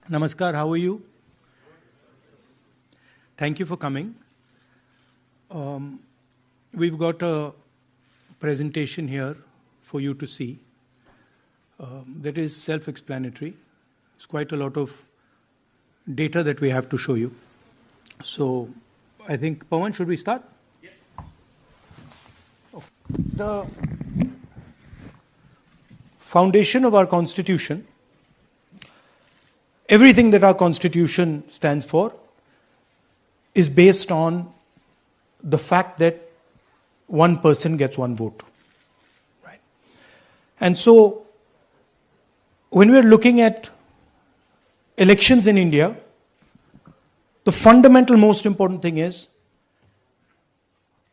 Namaskar, how are you? Thank you for coming. We've got a presentation here for you to see that is self-explanatory. It's quite a lot of data that we have to show you. So I think, Pawan, should we start? Yes. The foundation of our Constitution, everything that our Constitution stands for, is based on the fact that one person gets one vote. Right? And so, when we're looking at elections in India, the fundamental most important thing is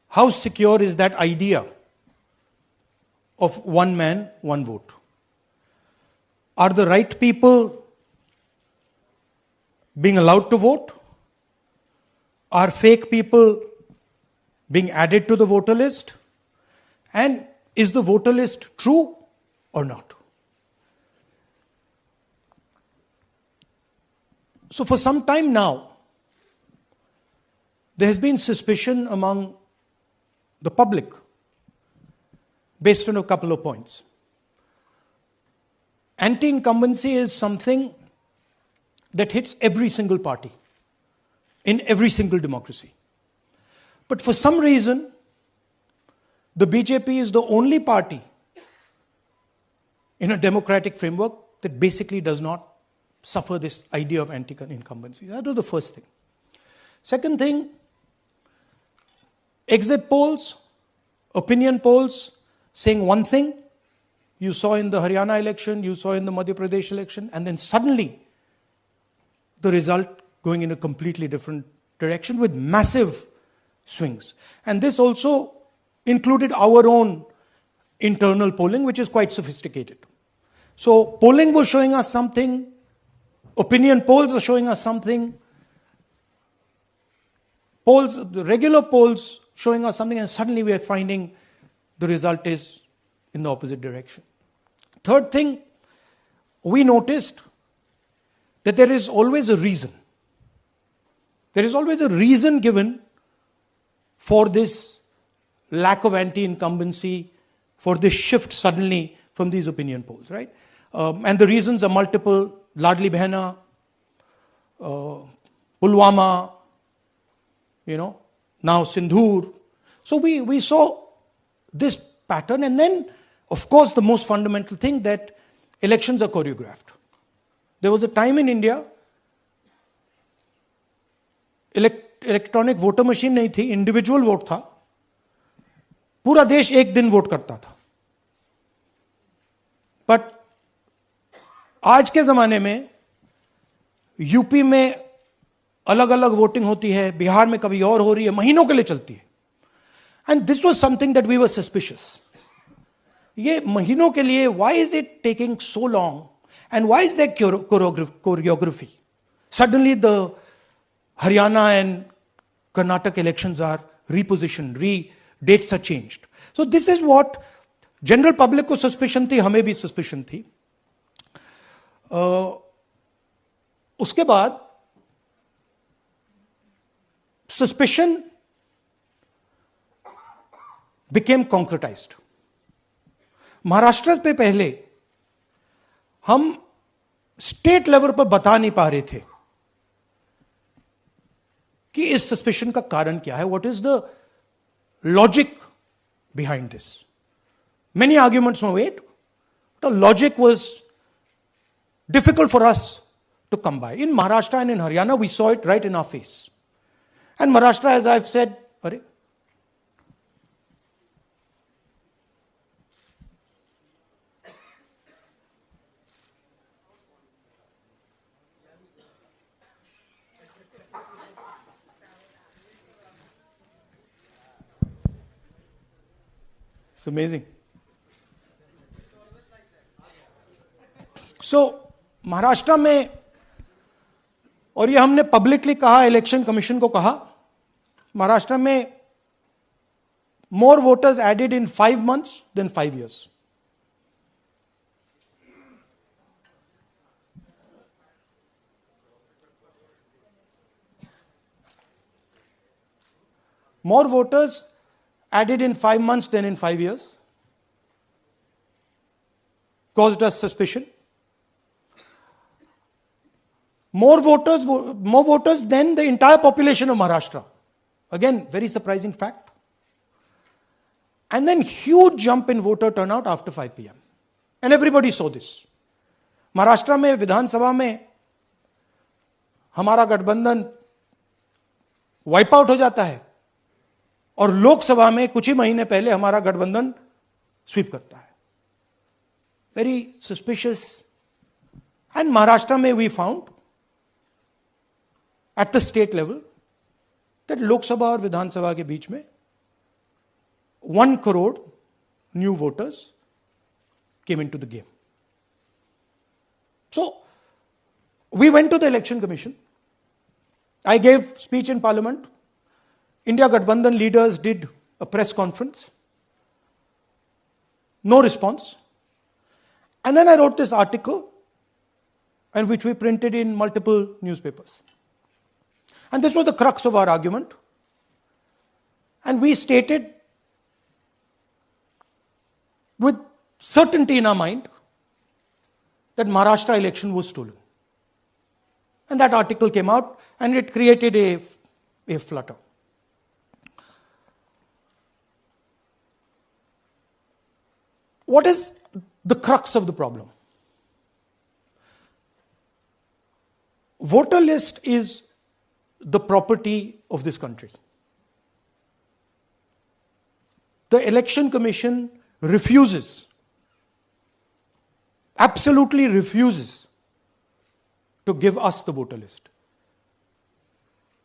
how secure is that idea of one man, one vote? Are the right people being allowed to vote? Are fake people being added to the voter list? And is the voter list true or not? So for some time now, there has been suspicion among the public based on a couple of points. Anti-incumbency is something that hits every single party in every single democracy. But for some reason, the BJP is the only party in a democratic framework that basically does not suffer this idea of anti-incumbency. That was the first thing. Second thing, exit polls, opinion polls saying one thing, you saw in the Haryana election, you saw in the Madhya Pradesh election, and then suddenly the result going in a completely different direction with massive swings. And this also included our own internal polling, which is quite sophisticated. So polling was showing us something, opinion polls are showing us something, the regular polls showing us something, and suddenly we are finding the result is in the opposite direction. Third thing, we noticed that there is always a reason. There is always a reason given for this lack of anti-incumbency, for this shift suddenly from these opinion polls, right? And the reasons are multiple. Ladli Behna, Pulwama, now Sindhur. So we saw this pattern, and then, of course, the most fundamental thing that elections are choreographed. There was a time in India, electronic voter machine नहीं थी, individual vote था, पूरा देश एक दिन vote करता था. But आज के जमाने में यूपी में अलग अलग वोटिंग होती है, बिहार में कभी और हो रही है, महीनों के लिए चलती है. And this was something that we were suspicious. ये महीनों के लिए, why is it taking so long and why is there choreography? Suddenly the Haryana and Karnataka elections are repositioned, dates are changed. So this is what general public को suspicion थी, हमें भी suspicion थी. उसके बाद suspicion became concretized. महाराष्ट्र पे पहले हम स्टेट लेवल पर बता नहीं पा रहे थे कि इस सस्पेशन का कारण क्या है, what is the logic behind this. Many arguments were made, the logic was difficult for us to come by. In Maharashtra and in Haryana, we saw it right in our face. And Maharashtra, as I've said, it's amazing. So, Maharashtra में, और ये हमने publicly कहा, election commission को कहा, महाराष्ट्र में more voters added in 5 months than 5 years. More voters added in 5 months than in 5 years. Caused us suspicion. More voters than the entire population of Maharashtra. Again, very surprising fact. And then huge jump in voter turnout after 5 p.m. And everybody saw this. Maharashtra में विधानसभा में हमारा गठबंधन wipe out हो जाता है और लोकसभा में कुछ ही महीने पहले हमारा गठबंधन स्वीप करता है. Very suspicious. एंड महाराष्ट्र में we found at the state level that Lok Sabha और विधानसभा के बीच में 1 crore new voters came into the game. So, we went to the election commission. I gave speech in parliament. India Gathbandhan leaders did a press conference. No response. And then I wrote this article, and which we printed in multiple newspapers. And this was the crux of our argument. And we stated with certainty in our mind that Maharashtra election was stolen. And that article came out and it created a flutter. What is the crux of the problem? Voter list is the property of this country. The Election Commission refuses, absolutely refuses to give us the voter list.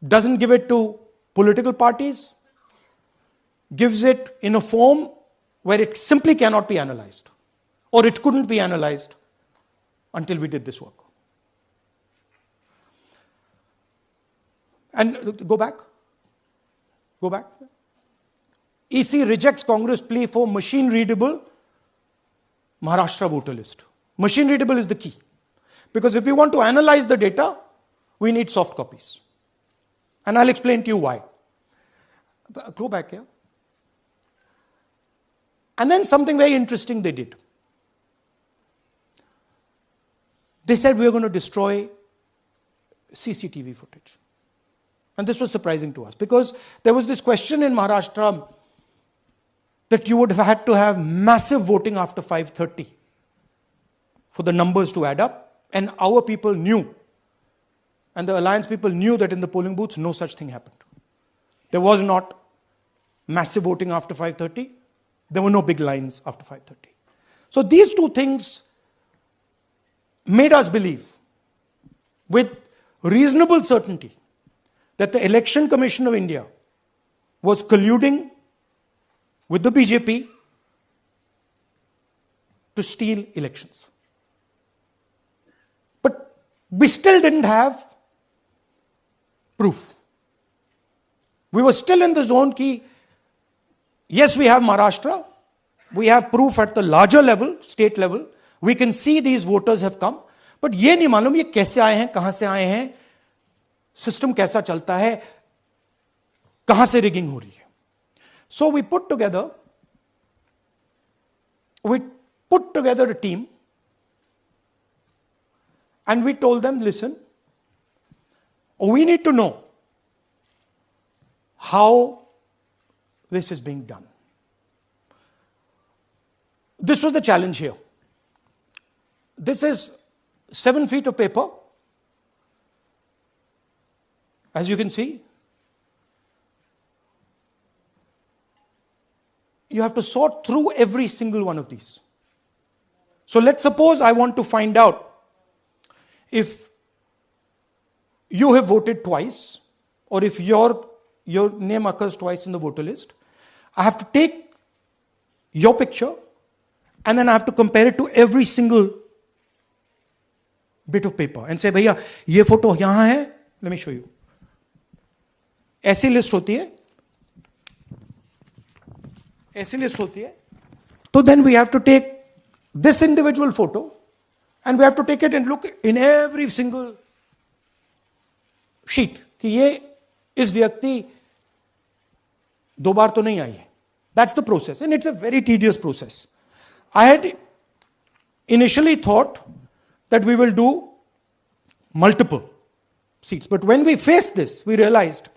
Doesn't give it to political parties, gives it in a form where it simply cannot be analyzed, or it couldn't be analyzed until we did this work. And go back. EC rejects Congress plea for machine-readable Maharashtra voter list. Machine-readable is the key. Because if we want to analyze the data, we need soft copies. And I'll explain to you why. Go back here. And then something very interesting they did. They said we are going to destroy CCTV footage. And this was surprising to us because there was this question in Maharashtra that you would have had to have massive voting after 5:30 for the numbers to add up. And our people knew, and the alliance people knew that in the polling booths, no such thing happened. There was not massive voting after 5:30. There were no big lines after 5:30. So these two things made us believe with reasonable certainty that the Election Commission of India was colluding with the BJP to steal elections. But we still didn't have proof. We were still in the zone ki, yes, we have Maharashtra, we have proof at the larger level, state level, we can see these voters have come, but ये नहीं मालूम ये कैसे आए हैं, कहां से आए हैं, सिस्टम कैसा चलता है, कहां से रिगिंग हो रही है. So we put together a team and we told them, listen, we need to know how this is being done. This was the challenge here. This is 7 feet of paper. As you can see, you have to sort through every single one of these. So let's suppose I want to find out if you have voted twice or if your name occurs twice in the voter list. I have to take your picture and then I have to compare it to every single bit of paper and say, भैया ये photo यहां है, let me show you. ऐसी list होती है, तो then we have to take this individual photo and we have to take it and look in every single sheet कि ये इस व्यक्ति 2 बार तो नहीं आई है. That's the process, and it's a very tedious process. I had initially thought that we will do multiple seats, but when we faced this, we realized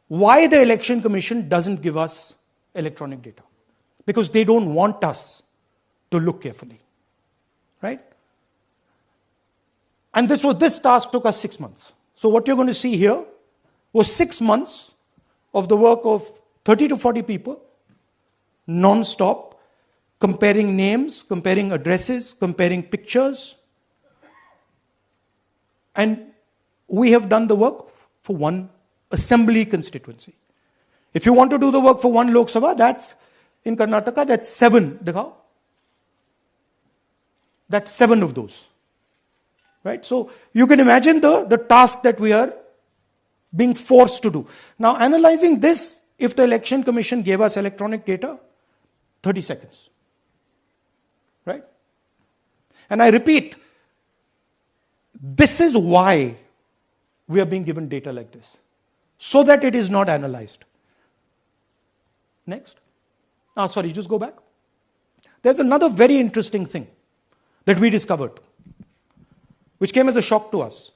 why the Election Commission doesn't give us electronic data. Because they don't want us to look carefully. Right? And this task took us 6 months. So what you're going to see here was 6 months of the work of 30 to 40 people, non-stop, comparing names, comparing addresses, comparing pictures. And we have done the work for one assembly constituency. If you want to do the work for one Lok Sabha, that's in Karnataka, that's 7. Dikhao. That's 7 of those. Right? So you can imagine the task that we are being forced to do. Now, analyzing this, if the Election Commission gave us electronic data, 30 seconds. Right? And I repeat, this is why we are being given data like this, so that it is not analyzed. Next. Sorry, just go back. There's another very interesting thing that we discovered, which came as a shock to us,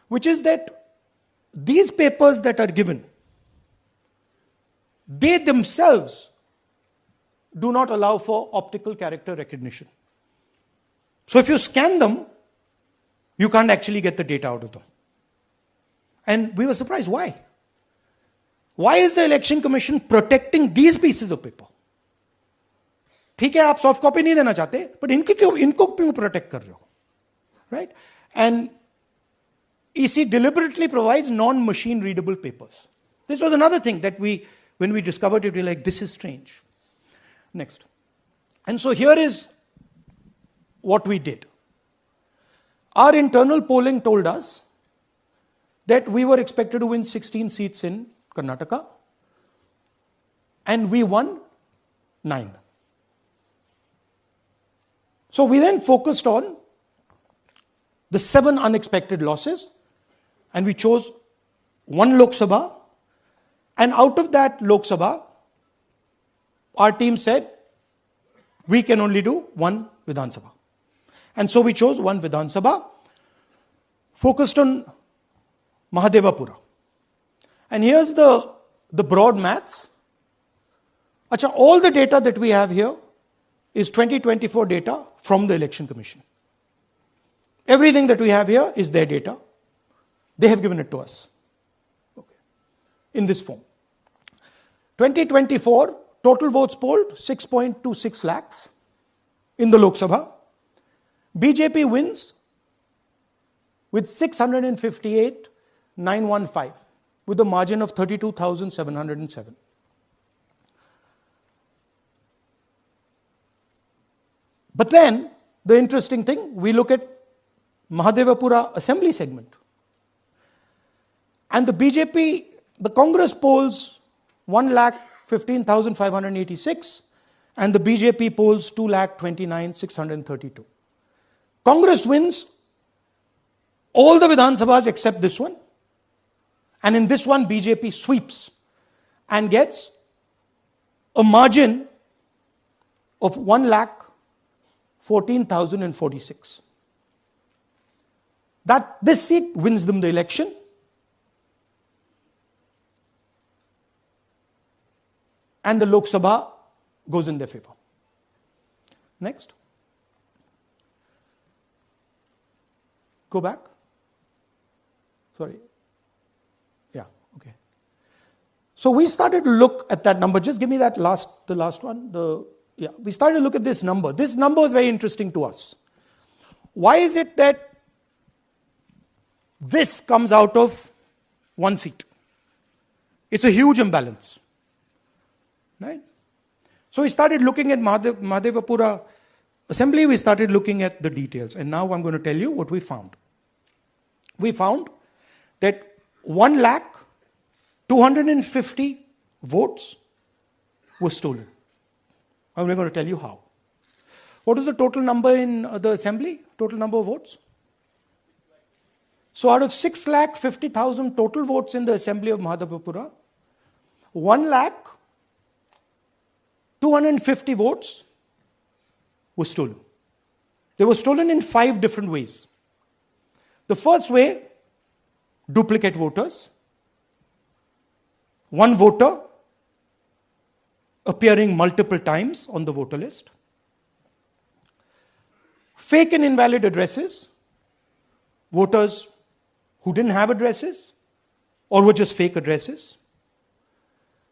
which is that these papers that are given, they themselves do not allow for optical character recognition. So if you scan them, you can't actually get the data out of them. And we were surprised. Why? Why is the Election Commission protecting these pieces of paper? ठीक है, आप soft copy नहीं देना चाहते, but इनको क्यों protect कर रहे हो? Right? And EC deliberately provides non-machine readable papers. This was another thing that when we discovered it, we were like, this is strange. Next. And so here is what we did. Our internal polling told us that we were expected to win 16 seats in Karnataka, and we won 9. So we then focused on the 7 unexpected losses, and we chose 1 Lok Sabha, and out of that Lok Sabha, our team said, we can only do 1 Vidhan Sabha. And so we chose 1 Vidhan Sabha, focused on Mahadevapura. And here's the broad maths. Acha, all the data that we have here is 2024 data from the Election Commission. Everything that we have here is their data. They have given it to us. Okay. In this form. 2024, total votes polled, 6.26 lakhs in the Lok Sabha. BJP wins with 658,915 with a margin of 32,707. But then, the interesting thing, we look at Mahadevapura assembly segment. And the BJP, the Congress polls 1,15,586 and the BJP polls 2,29,632. Congress wins all the Vidhan Sabhas except this one. And in this one, BJP sweeps and gets a margin of 1,14,046. This seat wins them the election. And the Lok Sabha goes in their favor. Next. Go back. Sorry. Yeah, okay. So we started to look at that number. Just give me the last one. We started to look at this number. This number is very interesting to us. Why is it that this comes out of 1 seat? It's a huge imbalance. Right? So we started looking at Mahadevapura assembly, we started looking at the details. And now I'm going to tell you what we found. We found that 1,250,000 votes were stolen. I'm going to tell you how. What is the total number in the assembly? Total number of votes? So out of 6,50,000 total votes in the assembly of Mahadevapura, 1,250,000 votes were stolen. They were stolen in 5 different ways. The first way, duplicate voters. One voter appearing multiple times on the voter list. Fake and invalid addresses. Voters who didn't have addresses or were just fake addresses.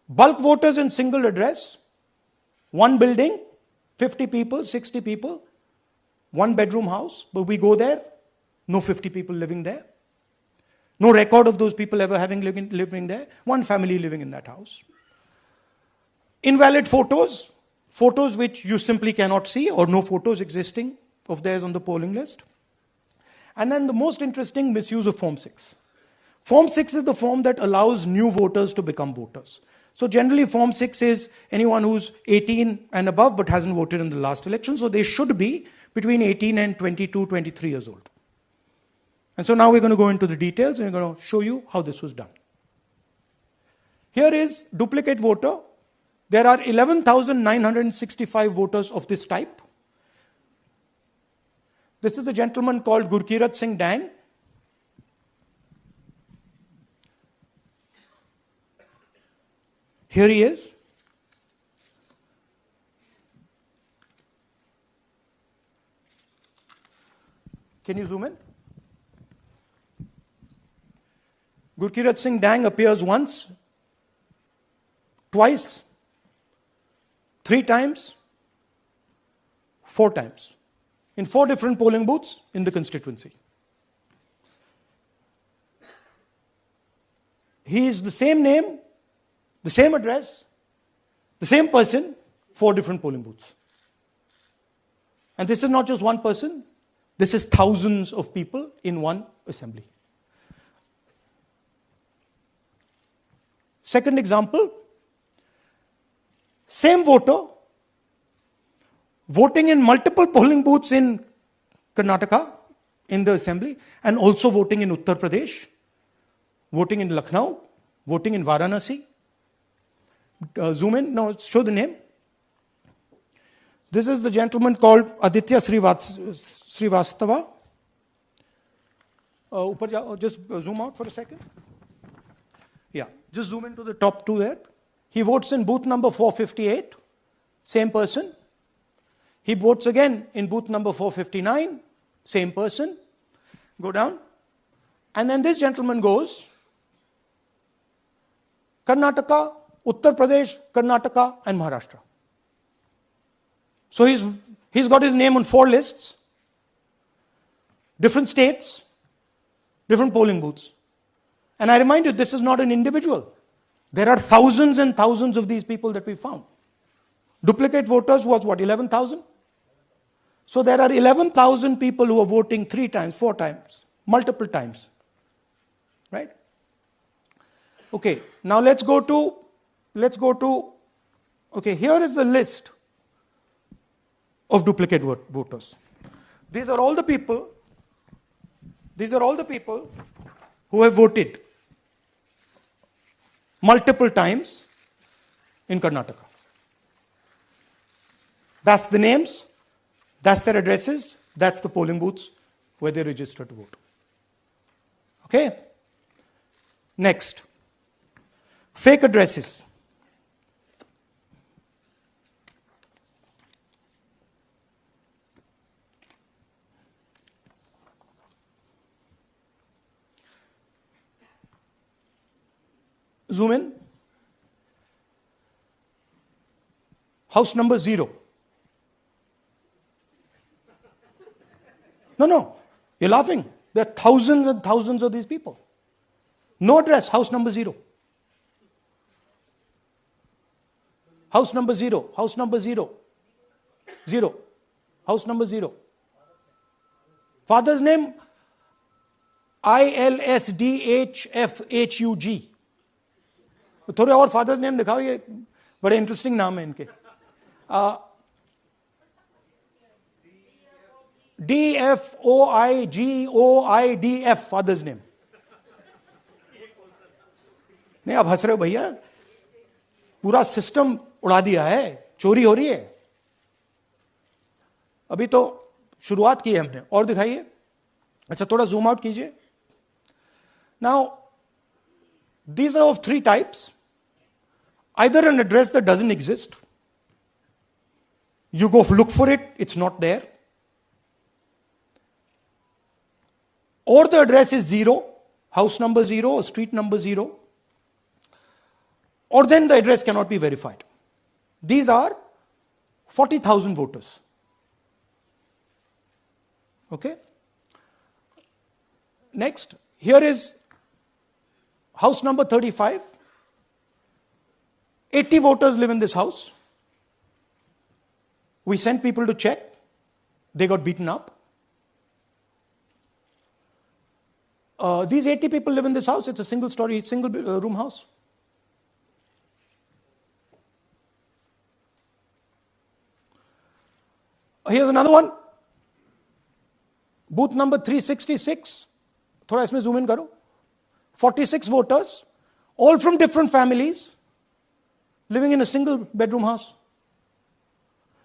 Bulk voters in single address. One building, 50 people, 60 people, 1-bedroom house, but we go there, no 50 people living there. No record of those people ever having living there. One family living in that house. Invalid photos, photos which you simply cannot see or no photos existing of theirs on the polling list. And then the most interesting, misuse of Form 6. Form 6 is the form that allows new voters to become voters. So generally Form 6 is anyone who's 18 and above but hasn't voted in the last election. So they should be between 18 and 22, 23 years old. And so now we're going to go into the details and we're going to show you how this was done. Here is duplicate voter. There are 11,965 voters of this type. This is a gentleman called Gurkirat Singh Dang. Here he is. Can you zoom in? Gurkirat Singh Dang appears once, twice, 3 times, 4 times, in 4 different polling booths in the constituency. He is the same name, the same address, the same person, 4 different polling booths. And this is not just one person, this is thousands of people in one assembly. Second example, same voter voting in multiple polling booths in Karnataka in the assembly and also voting in Uttar Pradesh, voting in Lucknow, voting in Varanasi. Zoom in, no, show the name. This is the gentleman called Aditya Srivastava. Just zoom out for a second. Yeah, just zoom into the top 2 there. He votes in booth number 458, same person. He votes again in booth number 459, same person. Go down. And then this gentleman goes, Karnataka, Uttar Pradesh, Karnataka, and Maharashtra. So he's got his name on 4 lists, different states, different polling booths. And I remind you, this is not an individual. There are thousands and thousands of these people that we found. Duplicate voters was what, 11,000? So there are 11,000 people who are voting 3 times, 4 times, multiple times. Right? Okay, now let's go to, okay, here is the list of duplicate voters. These are all the people who have voted multiple times in Karnataka. That's the names, that's their addresses, that's the polling booths where they register to vote. Okay? Next, fake addresses. Zoom in. House number 0. No, you're laughing. There are thousands and thousands of these people. No address, house number 0. House number 0, house number 0. 0. House number 0. Father's name, ILSDHFHUG. थोड़े और father's name दिखाओ, ये बड़े interesting नाम है इनके. DFOIGOIDF father's name. नहीं आप हंस रहे हो भैया. पूरा सिस्टम उड़ा दिया है, चोरी हो रही है। अभी तो शुरुआत की है हमने, और दिखाइए। अच्छा, थोड़ा जूम आउट कीजिए। Now these are of three types. Either an address that doesn't exist, you go look for it, it's not there, or the address is 0, house number 0 or street number 0, or then the address cannot be verified. These are 40,000 voters. Okay? Next, here is house number 35. 80 voters live in this house. We sent people to check. They got beaten up. These 80 people live in this house. It's a single story, single room house. Here's another one. Booth number 366. थोड़ा इसमें zoom in करो. 46 voters, all from different families, living in a single bedroom house.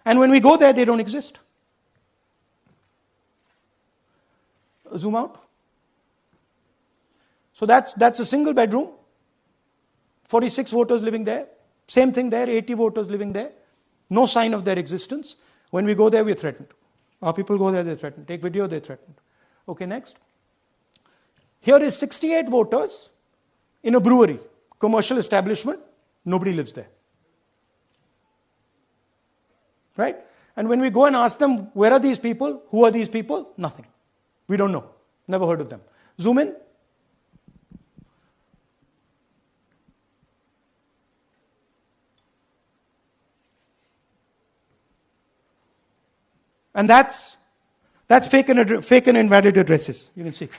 And when we go there, they don't exist. Zoom out. So that's a single bedroom. 46 voters living there. Same thing there, 80 voters living there. No sign of their existence. When we go there, we're threatened. Our people go there, they're threatened. Take video, they're threatened. Okay, next. Here is 68 voters in a brewery, commercial establishment. Nobody lives there. Right? And when we go and ask them, where are these people? Who are these people? Nothing. We don't know. Never heard of them. Zoom in. And that's fake and invalid addresses. You can see.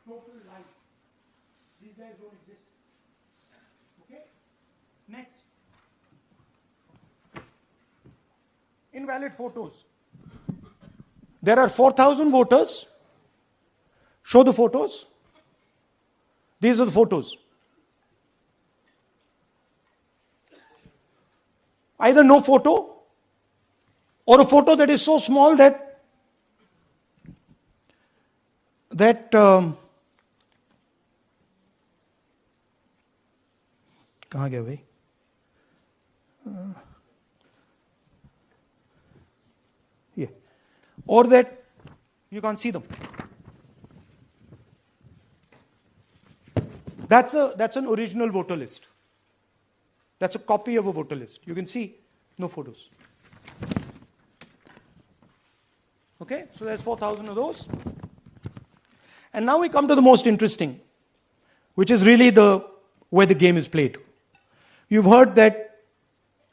Total lies. These guys don't exist. Okay? Next. Invalid photos. There are 4,000 voters. Show the photos. These are the photos. Either no photo or a photo that is so small that कहाँ गया भाई? Yeah. Or that you can't see them. That's an original voter list. That's a copy of a voter list. You can see no photos. Okay, so there's 4,000 of those. And now we come to the most interesting, which is really where the game is played. You've heard that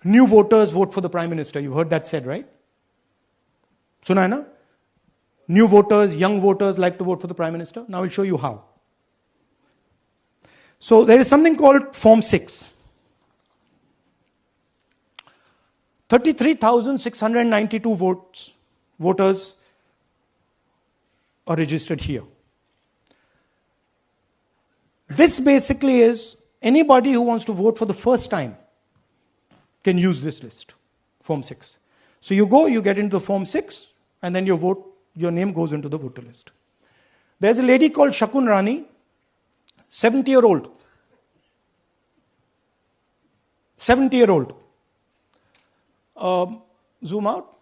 new voters vote for the Prime Minister. You've heard that said, right? Suna hai na? New voters, young voters like to vote for the Prime Minister. Now I'll show you how. So there is something called Form 6. 33,692 voters are registered here. This basically is anybody who wants to vote for the first time can use this list, Form 6. So you go, you get into the Form 6, and then your name goes into the voter list. There's a lady called Shakun Rani, 70-year-old. 70-year-old. Zoom out.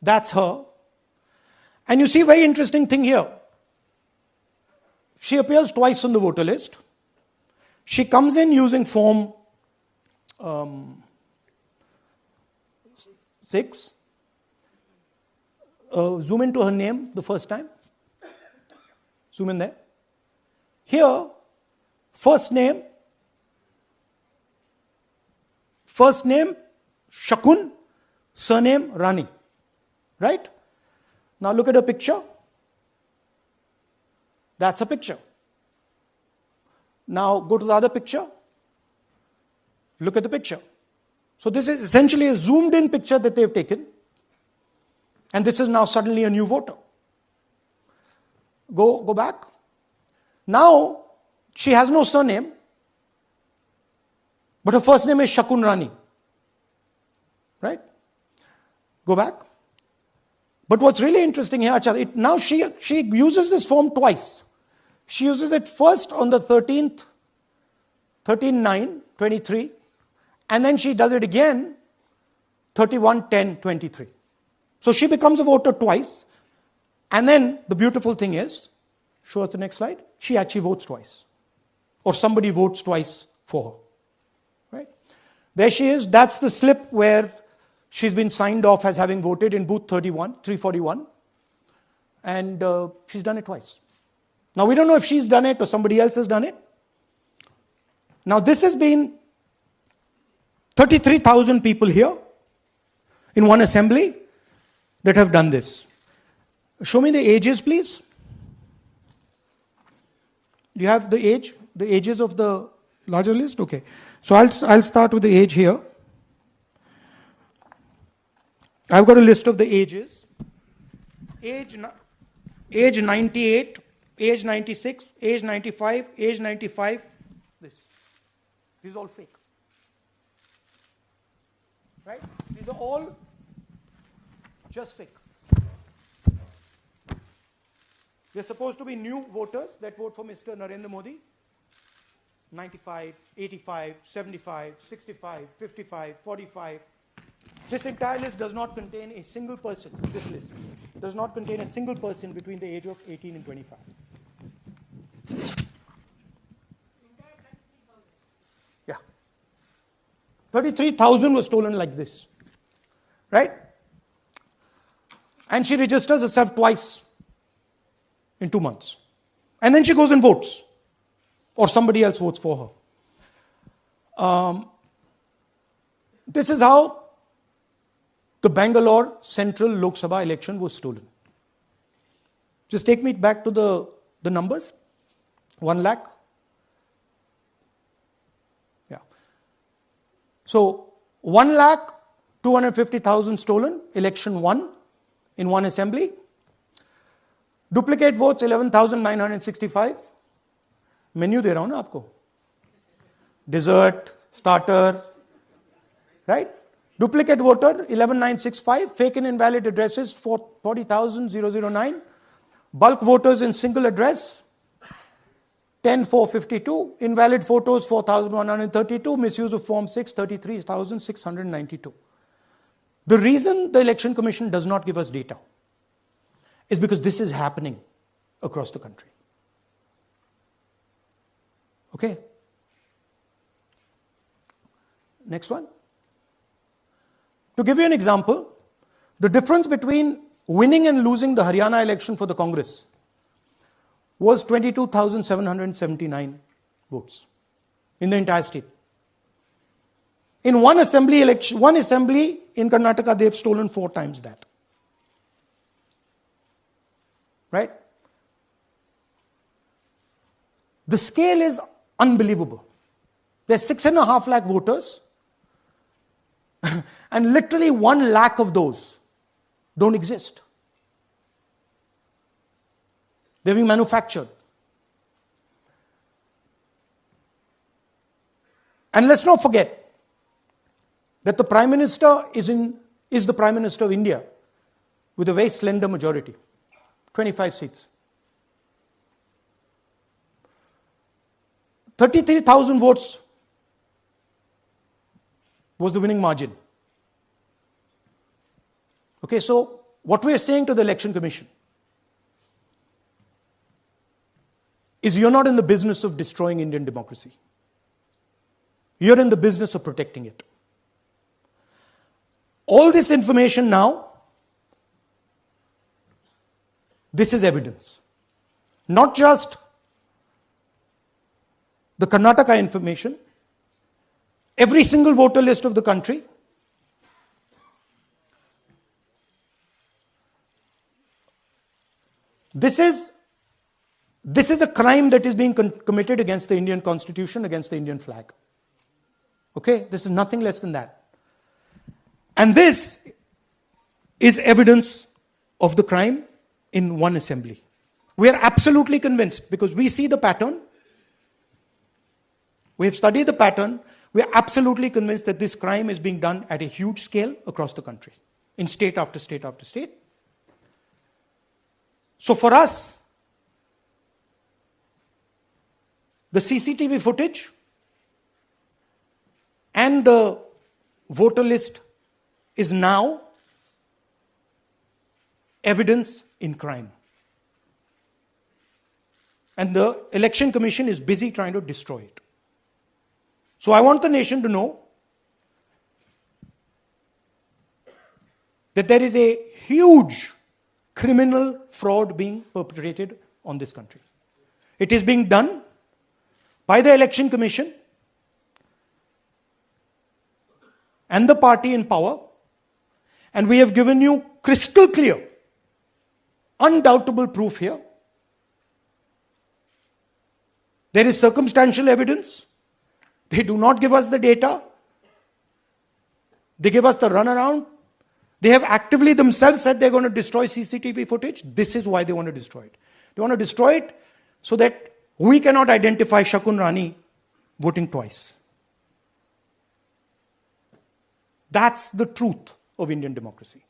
That's her. And you see a very interesting thing here. She appears twice on the voter list. She comes in using Form 6. Zoom into her name the first time. Zoom in there. Here, first name Shakun, surname Rani. Right? Now look at her picture. That's a picture. Now go to the other picture. Look at the picture. So this is essentially a zoomed in picture that they've taken. And this is now suddenly a new voter. Go back. Now, she has no surname, but her first name is Shakun Rani. Right? Go back. But what's really interesting here, now she uses this form twice. She uses it first on the 13th, 13/9/23, and then she does it again 31/10/23. So she becomes a voter twice, and then the beautiful thing is, show us the next slide, she actually votes twice. Or somebody votes twice for her. Right? There she is, that's the slip where she's been signed off as having voted in booth 341, and she's done it twice. Now we don't know if she's done it or somebody else has done it. Now this has been 33,000 people here in one assembly that have done this. Show me the ages, please. Do you have the ages of the larger list? Okay. So I'll start with the age here. I've got a list of the ages. Age 98, age 96, age 95, age 95. This is all fake. Right? These are all just fake. They're supposed to be new voters that vote for Mr. Narendra Modi. 95, 85, 75, 65, 55, 45. This entire list does not contain a single person. This list does not contain a single person between the age of 18 and 25. Yeah. 33,000 was stolen like this. Right? And she registers herself twice in 2 months. And then she goes and votes. Or somebody else votes for her. This is how the Bangalore Central Lok Sabha election was stolen. Just take me back to the numbers. 1 lakh. Yeah. So 1,250,000 stolen, election won in one assembly. Duplicate votes 11,965. Menu दे रहा हूं ना आपको. Dessert, starter, right? Duplicate voter 11,965. Fake and invalid addresses 40,009. Bulk voters in single address 10,452. Invalid photos 4,132. Misuse of Form 6 33,692. The reason the Election Commission does not give us data is because this is happening across the country. Okay. Next one. To give you an example, the difference between winning and losing the Haryana election for the Congress was 22,779 votes in the entire state. In one assembly in Karnataka, they've stolen 4 times that. Right? The scale is unbelievable. There's 6.5 lakh voters, and literally 1 lakh of those don't exist. They're being manufactured. And let's not forget that the Prime Minister is the Prime Minister of India with a very slender majority, 25 seats. 33,000 votes was the winning margin. Okay, so what we are saying to the Election Commission is you're not in the business of destroying Indian democracy. You're in the business of protecting it. All this information now, this is evidence. Not just the Karnataka information, every single voter list of the country. This is This is a crime that is being committed against the Indian Constitution, against the Indian flag. Okay? This is nothing less than that. And this is evidence of the crime in one assembly. We are absolutely convinced because we see the pattern. We have studied the pattern. We are absolutely convinced that this crime is being done at a huge scale across the country, in state after state after state. So for us, the CCTV footage and the voter list is now evidence in crime. And the Election Commission is busy trying to destroy it. So I want the nation to know that there is a huge criminal fraud being perpetrated on this country. It is being done by the Election Commission and the party in power, and we have given you crystal clear, undoubtable proof here. There is circumstantial evidence. They do not give us the data. They give us the runaround. They have actively themselves said they're going to destroy CCTV footage. This is why they want to destroy it. They want to destroy it so that we cannot identify Shakun Rani voting twice. That's the truth of Indian democracy.